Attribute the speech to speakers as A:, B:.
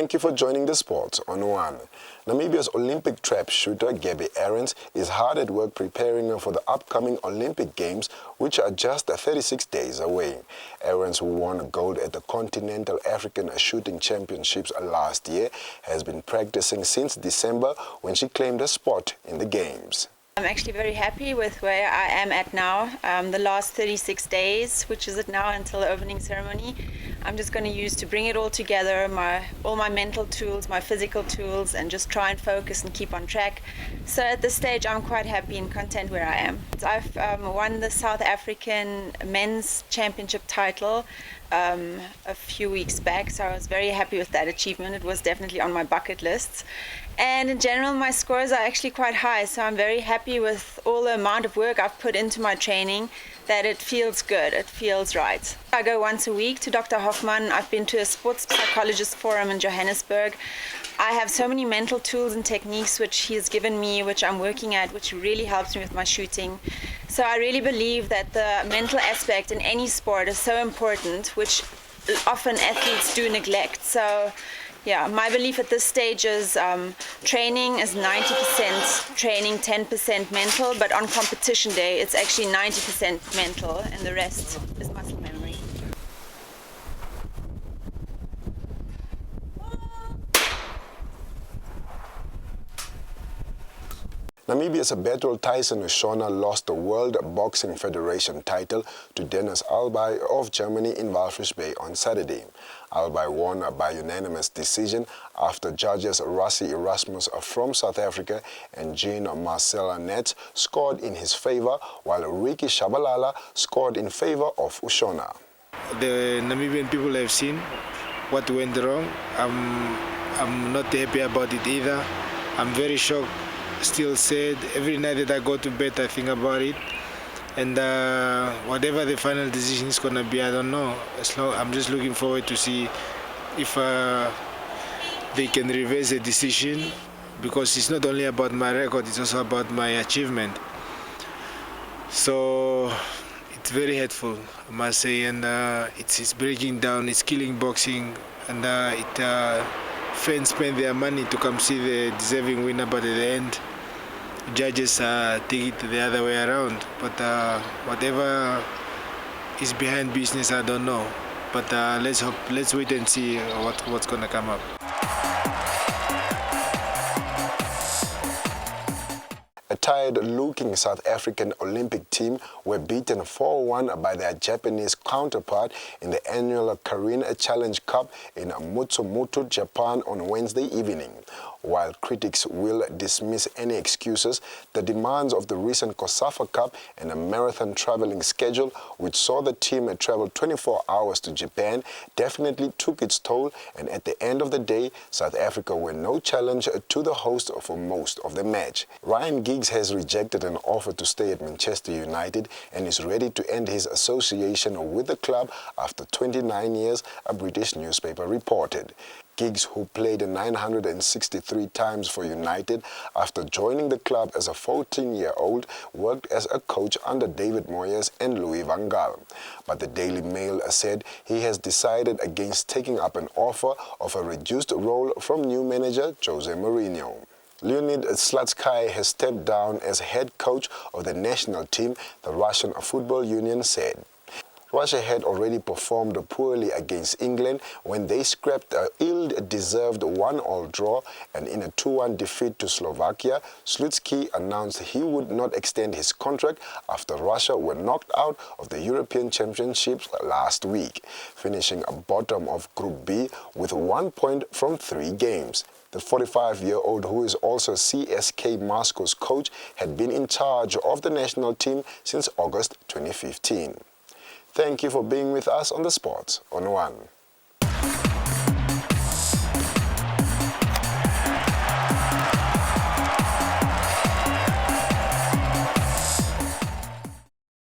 A: Thank you for joining the Sports on One. Namibia's Olympic trap shooter Gaby Ahrens is hard at work preparing for the upcoming Olympic Games, which are just 36 days away. Ahrens, who won gold at the Continental African Shooting Championships last year, has been practicing since December when she claimed a spot in the Games.
B: I'm actually very happy with where I am at now. The last 36 days, which is it now until the opening ceremony, I'm just going to use to bring it all together, all my mental tools, my physical tools, and just try and focus and keep on track. So at this stage, I'm quite happy and content where I am. I've won the South African Men's Championship title a few weeks back, so I was very happy with that achievement. It was definitely on my bucket lists. And in general, my scores are actually quite high, so I'm very happy with all the amount of work I've put into my training, that it feels good, it feels right. I go once a week to Dr. Hoffman. I've been to a sports psychologist forum in Johannesburg. I have so many mental tools and techniques which he has given me, which I'm working at, which really helps me with my shooting. So I really believe that the mental aspect in any sport is so important, which often athletes do neglect. So yeah, my belief at this stage is training is 90% training, 10% mental, but on competition day it's actually 90% mental and the rest is muscle memory.
A: Namibia's Bertel Tyson Shona lost the World Boxing Federation title to Dennis Albay of Germany in Walvis Bay on Saturday. Albay won by unanimous decision after judges Rassie Erasmus from South Africa and Jean Marcel Nets scored in his favor, while Ricky Shabalala scored in favor of Ushona.
C: The Namibian people have seen what went wrong. I'm not happy about it either. I'm very shocked. Still sad. Every night that I go to bed I think about it, and whatever the final decision is gonna be, I don't know. I'm just looking forward to see if they can reverse the decision, because it's not only about my record, it's also about my achievement. So it's very hurtful, I must say, and it's breaking down, it's killing boxing, and fans spend their money to come see the deserving winner, but at the end judges take it the other way around. But whatever is behind business, I don't know. But let's wait and see what's gonna come up.
A: A tired-looking South African Olympic team were beaten 4-1 by their Japanese counterpart in the annual Korean Challenge Cup in Matsumoto, Japan on Wednesday evening. While critics will dismiss any excuses, the demands of the recent COSAFA Cup and a marathon traveling schedule, which saw the team travel 24 hours to Japan, definitely took its toll, and at the end of the day, South Africa were no challenge to the host for most of the match. Ryan Giggs has rejected an offer to stay at Manchester United and is ready to end his association with the club after 29 years, a British newspaper reported. Giggs, who played 963 times for United after joining the club as a 14-year-old, worked as a coach under David Moyes and Louis van Gaal. But the Daily Mail said he has decided against taking up an offer of a reduced role from new manager Jose Mourinho. Leonid Slutsky has stepped down as head coach of the national team, the Russian Football Union said. Russia had already performed poorly against England when they scrapped an ill-deserved 1-1 draw, and in a 2-1 defeat to Slovakia, Slutsky announced he would not extend his contract after Russia were knocked out of the European Championships last week, finishing bottom of Group B with 1 point from 3 games. The 45-year-old, who is also CSK Moscow's coach, had been in charge of the national team since August 2015. Thank you for being with us on the Sports on One.